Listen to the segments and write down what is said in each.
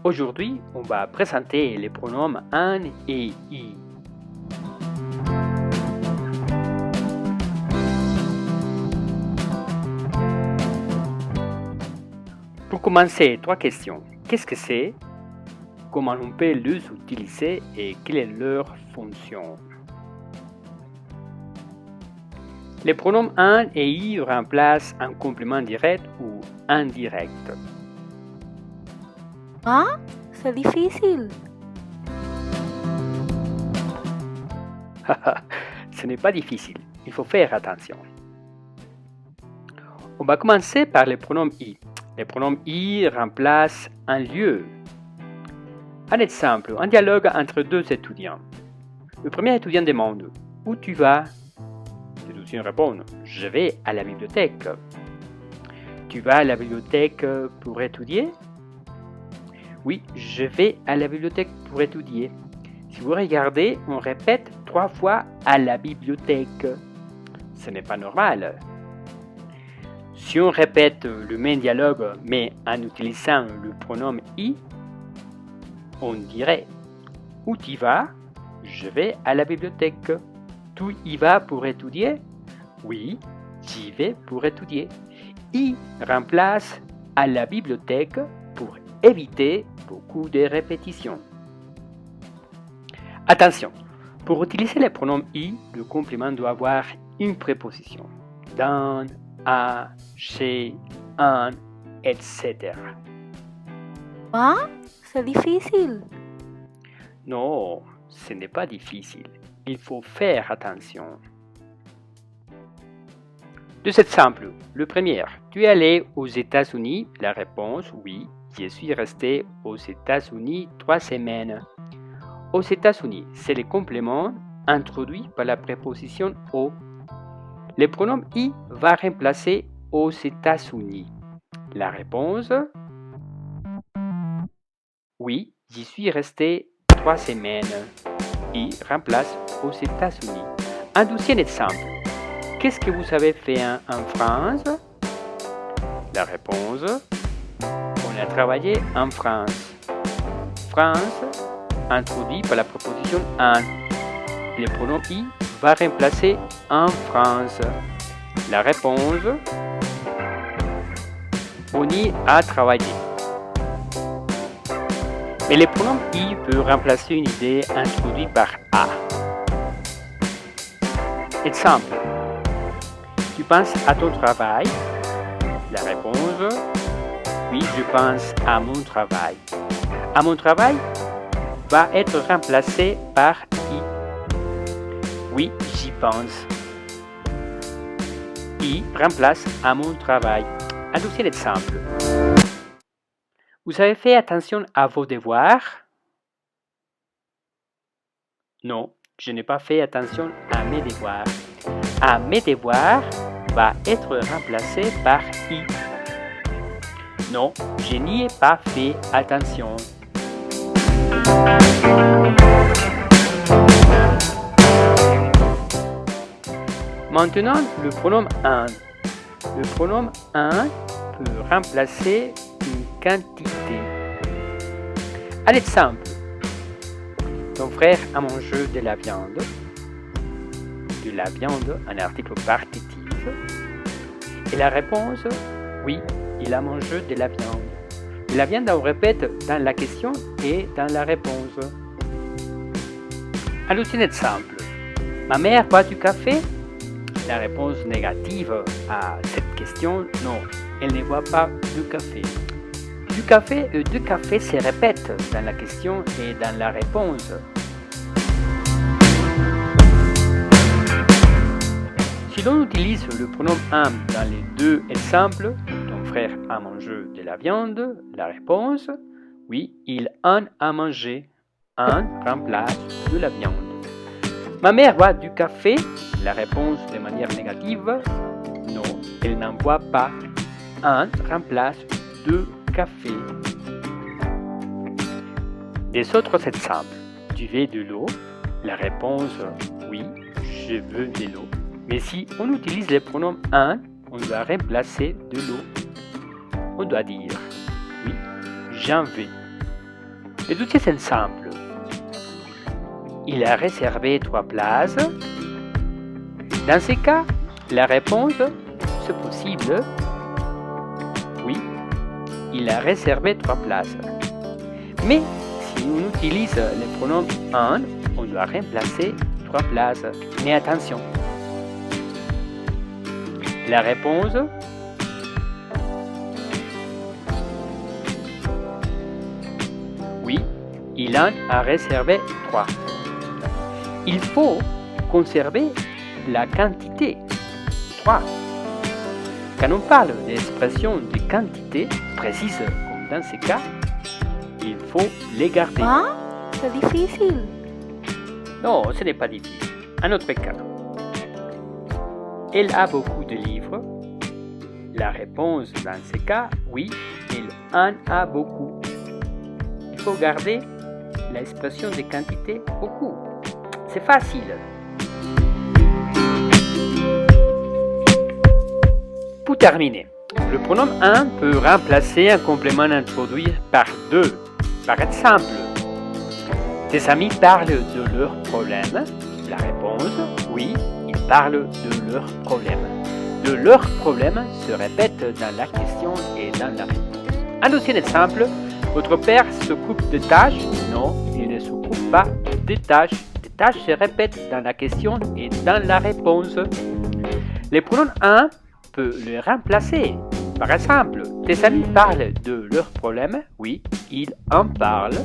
Aujourd'hui, on va présenter les pronoms un et i. Pour commencer, 3 questions. Qu'est-ce que c'est? Comment on peut les utiliser et quelle est leur fonction? Les pronoms un et i remplacent un complément direct ou indirect. Ah, c'est difficile. Ce n'est pas difficile, il faut faire attention. On va commencer par les pronoms i. Les pronoms i remplacent un lieu. Un exemple, un dialogue entre deux étudiants. Le premier étudiant demande « Où tu vas ?» Le deuxième répond « Je vais à la bibliothèque. » Tu vas à la bibliothèque pour étudier? Oui, je vais à la bibliothèque pour étudier. Si vous regardez, on répète 3 fois à la bibliothèque. Ce n'est pas normal. Si on répète le même dialogue mais en utilisant le pronom i, on dirait Où tu vas? Je vais à la bibliothèque. Tu y vas pour étudier? Oui, j'y vais pour étudier. I remplace à la bibliothèque pour éviter beaucoup de répétitions. Attention, pour utiliser les pronoms i, le complément doit avoir une préposition. Dans, à, chez, en, etc. Ah, c'est difficile. Non, ce n'est pas difficile. Il faut faire attention. Deux exemples. Le premier, tu es allé aux États-Unis? La réponse, oui, je suis resté aux États-Unis 3 semaines. Aux États-Unis, c'est le complément introduit par la préposition au. Le pronom i va remplacer aux États-Unis. La réponse, oui, j'y suis resté 3 semaines. I remplace aux États-Unis. Un deuxième exemple. Qu'est-ce que vous avez fait en France? La réponse, on a travaillé en France. France, introduit par la préposition en. Le pronom i va remplacer en France. La réponse, on y a travaillé. Mais le pronom i peut remplacer une idée introduite par a. Exemple. Tu penses à ton travail? La réponse, oui, je pense à mon travail. À mon travail va être remplacé par i. Oui, j'y pense. I remplace à mon travail. Un deuxième exemple. Vous avez fait attention à vos devoirs? Non, je n'ai pas fait attention à mes devoirs. À mes devoirs va être remplacé par i. Non, je n'y ai pas fait attention. Maintenant, le pronom un. Le pronom un peut remplacer une quantité. Un exemple. Ton frère a mangé de la viande. De la viande, un article partitif. Et la réponse, oui, il a mangé de la viande. De la viande, on répète dans la question et dans la réponse. Un deuxième exemple. Ma mère boit du café? La réponse négative à cette question, non, elle ne boit pas du café. Du café et du café se répètent dans la question et dans la réponse. Si l'on utilise le pronom un dans les deux exemples, ton frère a mangé de la viande, la réponse, oui, il en a mangé. Un remplace de la viande. Ma mère boit du café, la réponse de manière négative, non, elle n'en boit pas. Un remplace de café. Des autres exemples. Tu veux de l'eau? La réponse, oui, je veux de l'eau. Mais si on utilise le pronom un, on doit remplacer de l'eau. On doit dire, oui, j'en veux. Le dossier c'est simple. Il a réservé 3 places. Dans ces cas, la réponse, c'est possible. Oui, il a réservé 3 places. Mais si on utilise le pronom un, on doit remplacer 3 places. Mais attention. La réponse, oui, il en a réservé 3. Il faut conserver la quantité 3. Quand on parle d'expression de quantité précise, comme dans ces cas, il faut les garder. Ah, c'est difficile. Non, ce n'est pas difficile. Un autre cas. Elle a beaucoup de livres. La réponse dans ces cas, oui, elle en a beaucoup. Il faut garder l'expression de quantité beaucoup. C'est facile. Pour terminer, le pronom un peut remplacer un complément introduit par deux. Par exemple, tes amis parlent de leurs problèmes. La réponse, oui, ils parlent de leurs problèmes. De leurs problèmes se répète dans la question et dans la réponse. Un deuxième exemple, votre père s'occupe de tâches. Non, il ne s'occupe pas de tâches. Les tâches se répètent dans la question et dans la réponse. Le pronom un peut le remplacer. Par exemple, tes amis parlent de leurs problèmes. Oui, ils en parlent.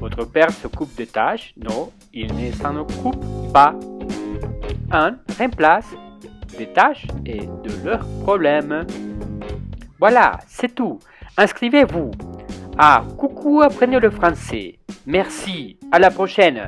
Votre père s'occupe de tâches. Non, il ne s'en occupe pas. Un remplace des tâches et de leurs problèmes. Voilà, c'est tout. Inscrivez-vous à Coucou apprenez le français. Merci, à la prochaine.